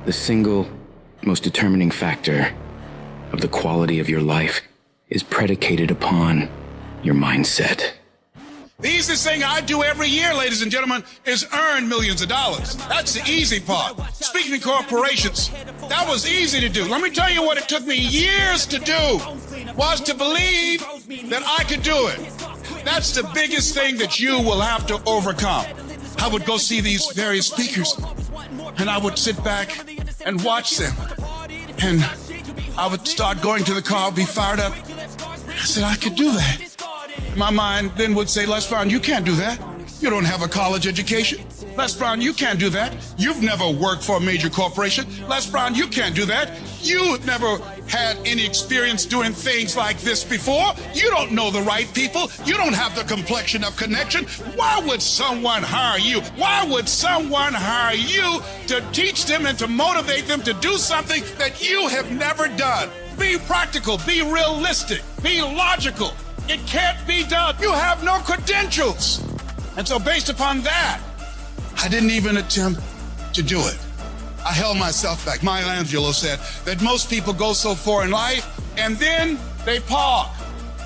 The single most determining factor of the quality of your life is predicated upon your mindset. The easiest thing I do every year, ladies and gentlemen, is earn millions of dollars. That's the easy part. Speaking to corporations, that was easy to do. Let me tell you what it took me years to do, was to believe that I could do it. That's the biggest thing that you will have to overcome. I would go see these various speakers, and I would sit back and watch them. And I would start going to the car, be fired up. I said, I could do that. My mind then would say, Les Brown, you can't do that. You don't have a college education. Les Brown, you can't do that. You've never worked for a major corporation. Les Brown, you can't do that. You've never had any experience doing things like this before. You don't know the right people. You don't have the complexion of connection. Why would someone hire you? Why would someone hire you to teach them and to motivate them to do something that you have never done? Be practical, be realistic, be logical. It can't be done. You have no credentials. And so based upon that, I didn't even attempt to do it. I held myself back. Maya Angelou said that most people go so far in life and then they pause.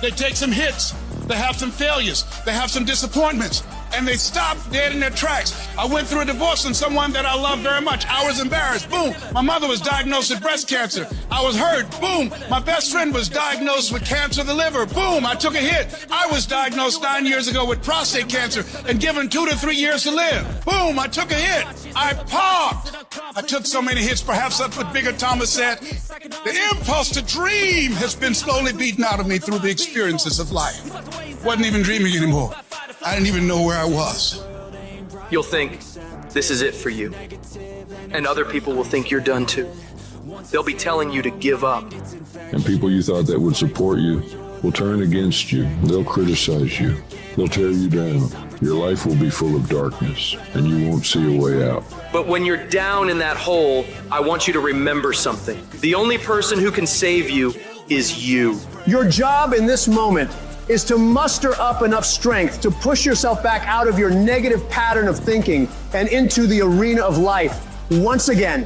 They take some hits. They have some failures. They have some disappointments. And they stop dead in their tracks. I went through a divorce from someone that I love very much. I was embarrassed. Boom. My mother was diagnosed with breast cancer. I was hurt. Boom. My best friend was diagnosed with cancer of the liver. Boom. I took a hit. I was diagnosed 9 years ago with prostate cancer and given 2 to 3 years to live. Boom. I took a hit. I popped. I took so many hits. Perhaps that's what Bigger Thomas said. The impulse to dream has been slowly beaten out of me through the experiences of life. Wasn't even dreaming anymore. I didn't even know where I was. You'll think this is it for you. And other people will think you're done too. They'll be telling you to give up. And people you thought that would support you will turn against you. They'll criticize you. They'll tear you down. Your life will be full of darkness, and you won't see a way out. But when you're down in that hole, I want you to remember something. The only person who can save you is you. Your job in this moment is to muster up enough strength to push yourself back out of your negative pattern of thinking and into the arena of life once again.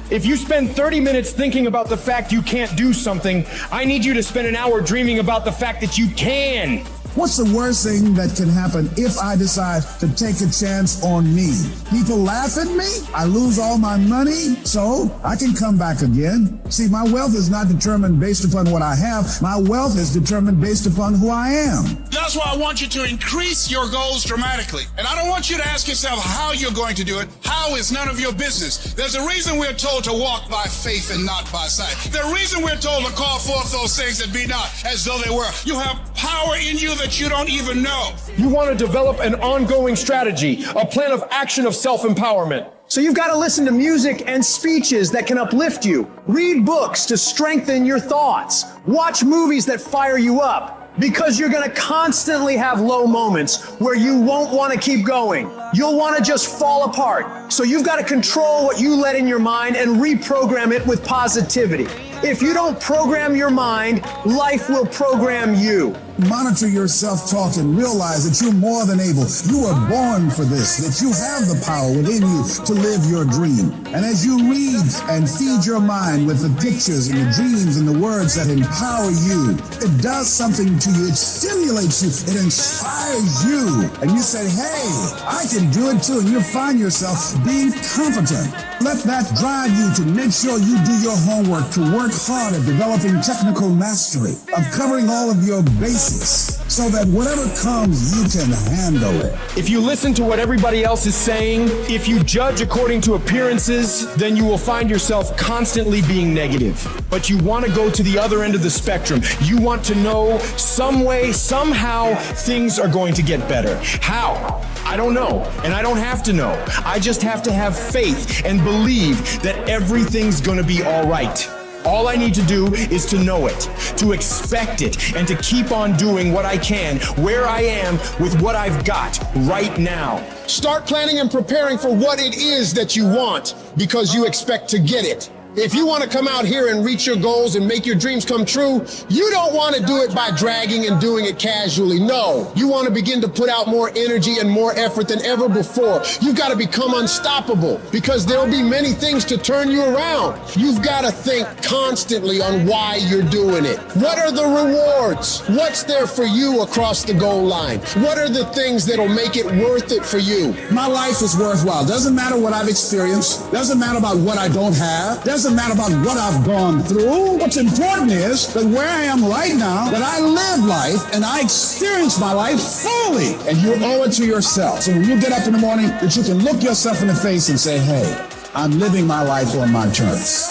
If you spend 30 minutes thinking about the fact you can't do something, I need you to spend an hour dreaming about the fact that you can. What's the worst thing that can happen if I decide to take a chance on me? People laugh at me, I lose all my money, so I can come back again. See, my wealth is not determined based upon what I have. My wealth is determined based upon who I am. That's why I want you to increase your goals dramatically. And I don't want you to ask yourself how you're going to do it. How is none of your business. There's a reason we're told to walk by faith and not by sight. There's a reason we're told to call forth those things that be not as though they were. You have power in you that you don't even know. You want to develop an ongoing strategy, a plan of action of self-empowerment. So you've got to listen to music and speeches that can uplift you. Read books to strengthen your thoughts. Watch movies that fire you up. Because you're going to constantly have low moments where you won't want to keep going. You'll want to just fall apart. So you've got to control what you let in your mind and reprogram it with positivity. If you don't program your mind, life will program you. Monitor your self-talk and realize that you're more than able. You were born for this, that you have the power within you to live your dream. And as you read and feed your mind with the pictures and the dreams and the words that empower you, it does something to you. It stimulates you. It inspires you. And you say, hey, I can do it too. And you find yourself being competent. Let that drive you to make sure you do your homework, to work hard at developing technical mastery, of covering all of your bases, so that whatever comes, you can handle it. If you listen to what everybody else is saying, if you judge according to appearances, then you will find yourself constantly being negative. But you want to go to the other end of the spectrum. You want to know some way, somehow, things are going to get better. How? I don't know, and I don't have to know. I just have to have faith and believe that everything's going to be all right. All I need to do is to know it, to expect it, and to keep on doing what I can, where I am, with what I've got right now. Start planning and preparing for what it is that you want, because you expect to get it. If you want to come out here and reach your goals and make your dreams come true, you don't want to do it by dragging and doing it casually. No, you want to begin to put out more energy and more effort than ever before. You've got to become unstoppable because there'll be many things to turn you around. You've got to think constantly on why you're doing it. What are the rewards? What's there for you across the goal line? What are the things that'll make it worth it for you? My life is worthwhile. Doesn't matter what I've experienced. Doesn't matter about what I don't have. Doesn't matter about what I've gone through. What's important is that where I am right now, that I live life and I experience my life fully. And you owe it to yourself. So when you get up in the morning, that you can look yourself in the face and say, hey, I'm living my life on my terms.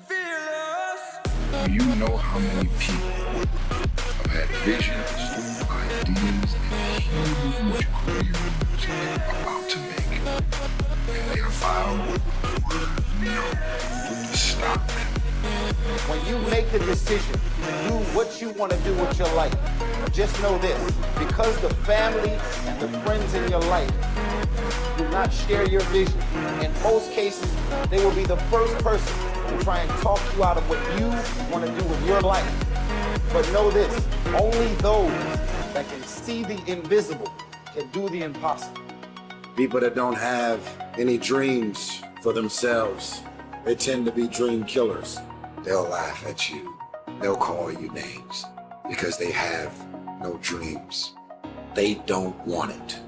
Do you know how many people have had visions, ideas, and huge careers they're about to make, and they allowed no to stop them? When you make a decision to do what you want to do with your life, just know this, because the family and the friends in your life do not share your vision, in most cases, they will be the first person to try and talk you out of what you want to do with your life. But know this, only those that can see the invisible can do the impossible. People that don't have any dreams for themselves, they tend to be dream killers. They'll laugh at you. They'll call you names because they have no dreams. They don't want it.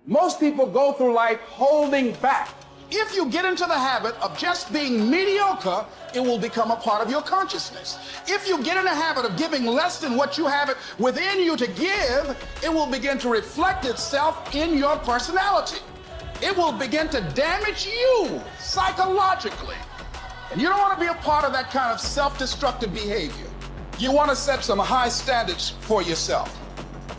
Most people go through life holding back. If you get into the habit of just being mediocre, it will become a part of your consciousness. If you get in the habit of giving less than what you have it within you to give, it will begin to reflect itself in your personality. It will begin to damage you psychologically. And you don't want to be a part of that kind of self-destructive behavior. You want to set some high standards for yourself.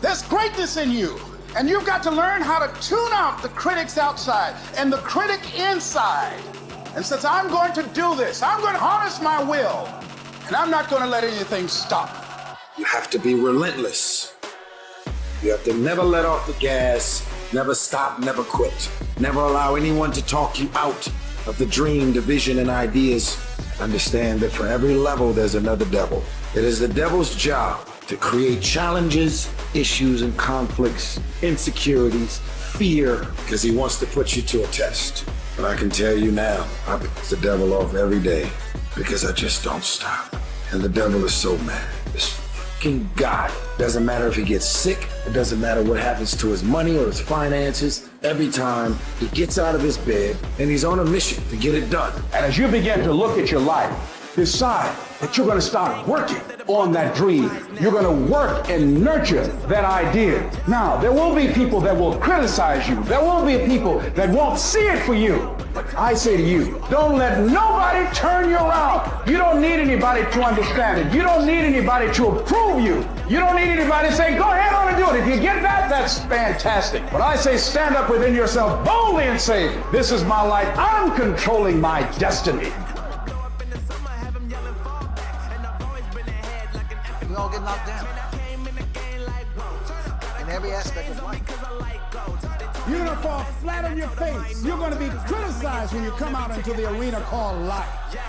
There's greatness in you. And you've got to learn how to tune out the critics outside and the critic inside. And since I'm going to do this, I'm going to harness my will, and I'm not going to let anything stop. You have to be relentless. You have to never let off the gas, never stop, never quit. Never allow anyone to talk you out of the dream, the vision, and ideas. Understand that for every level, there's another devil. It is the devil's job to create challenges, issues, and conflicts, insecurities, fear, because he wants to put you to a test. But I can tell you now, I piss the devil off every day because I just don't stop. And the devil is so mad. This fucking guy, doesn't matter if he gets sick, it doesn't matter what happens to his money or his finances, every time he gets out of his bed and he's on a mission to get it done. And as you begin to look at your life, decide that you're going to start working on that dream. You're going to work and nurture that idea. Now, there will be people that will criticize you. There will be people that won't see it for you. But I say to you, don't let nobody turn you around. You don't need anybody to understand it. You don't need anybody to approve you. You don't need anybody to say, go ahead on and do it. If you get that, that's fantastic. But I say stand up within yourself boldly and say, this is my life. I'm controlling my destiny. We all get knocked down in every aspect of life. You're gonna fall flat on your face. You're gonna be criticized when you come out into the arena called life.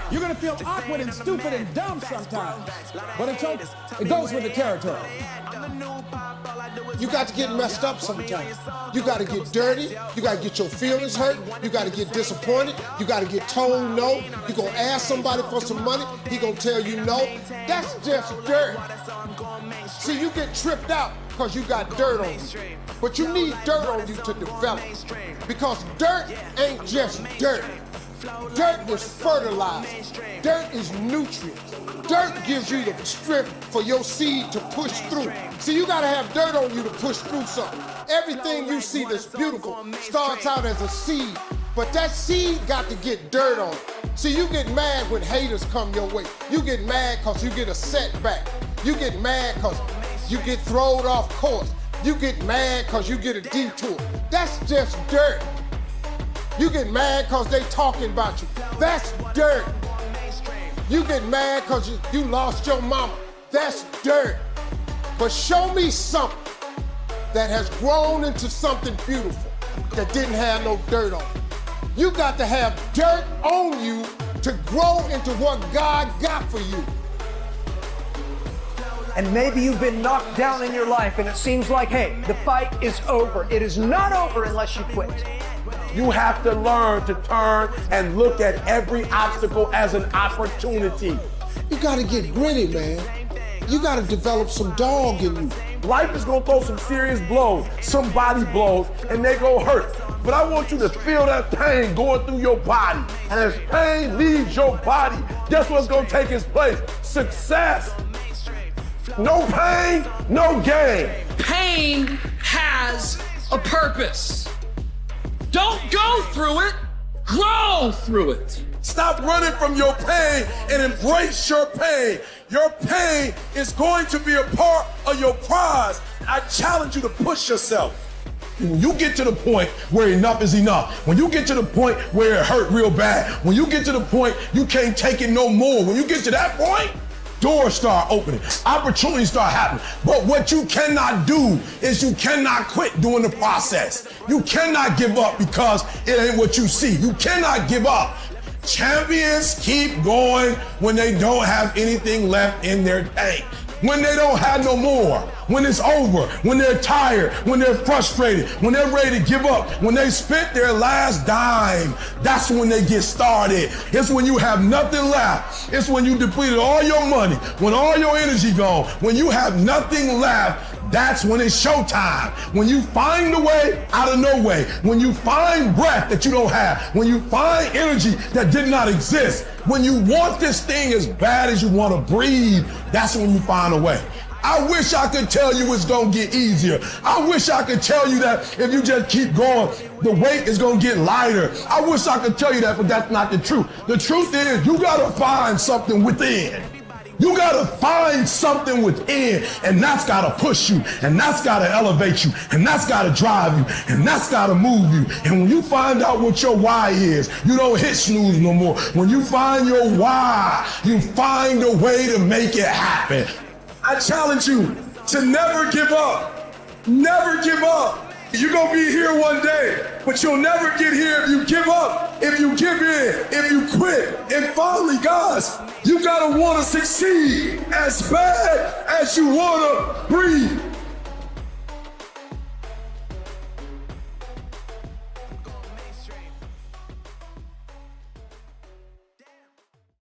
You're gonna feel awkward and stupid and dumb sometimes, but it goes with the territory. You got to get messed up sometimes. You got to get dirty. You got to get your feelings hurt. You got to get disappointed. You got to get told no. You're going to ask somebody for some money. He going to tell you no. That's just dirt. See, you get tripped out because you got dirt on you. But you need dirt on you to develop. Because dirt ain't just dirt. Dirt is fertilizer. Dirt is nutrients. Dirt gives you the strength for your seed to push through. See, you gotta have dirt on you to push through something. Everything you see that's beautiful starts out as a seed, but that seed got to get dirt on it. See, you get mad when haters come your way. You get mad because you get a setback. You get mad because you get thrown off course. You get mad because you get a detour. That's just dirt. You get mad because they talking about you. That's dirt. You get mad because you lost your mama. That's dirt. But show me something that has grown into something beautiful that didn't have no dirt on it. You got to have dirt on you to grow into what God got for you. And maybe you've been knocked down in your life and it seems like, hey, the fight is over. It is not over unless you quit. You have to learn to turn and look at every obstacle as an opportunity. You got to get gritty, man. You got to develop some dog in you. Life is gonna throw some serious blows, some body blows, and they gon' hurt. But I want you to feel that pain going through your body. And as pain leaves your body, guess what's gonna take its place? Success. No pain, no gain. Pain has a purpose. Don't go through it, grow through it. Stop running from your pain and embrace your pain. Your pain is going to be a part of your prize. I challenge you to push yourself. When you get to the point where enough is enough, when you get to the point where it hurt real bad, when you get to the point you can't take it no more, when you get to that point, doors start opening, opportunities start happening. But what you cannot do is you cannot quit during the process. You cannot give up because it ain't what you see. You cannot give up. Champions keep going when they don't have anything left in their tank. When they don't have no more, when it's over, when they're tired, when they're frustrated, when they're ready to give up, when they spent their last dime, that's when they get started. It's when you have nothing left. It's when you depleted all your money, when all your energy gone, when you have nothing left. That's when it's showtime. When you find a way out of no way. When you find breath that you don't have. When you find energy that did not exist. When you want this thing as bad as you want to breathe, that's when you find a way. I wish I could tell you it's gonna get easier. I wish I could tell you that if you just keep going, the weight is gonna get lighter. I wish I could tell you that, but that's not the truth. The truth is you gotta find something within. You gotta find something within, and that's gotta push you, and that's gotta elevate you, and that's gotta drive you, and that's gotta move you. And when you find out what your why is, you don't hit snooze no more. When you find your why, you find a way to make it happen. I challenge you to never give up. Never give up. You're gonna be here one day, but you'll never get here if you give up, if you give in, if you quit. And finally, guys, you gotta wanna succeed as bad as you wanna breathe.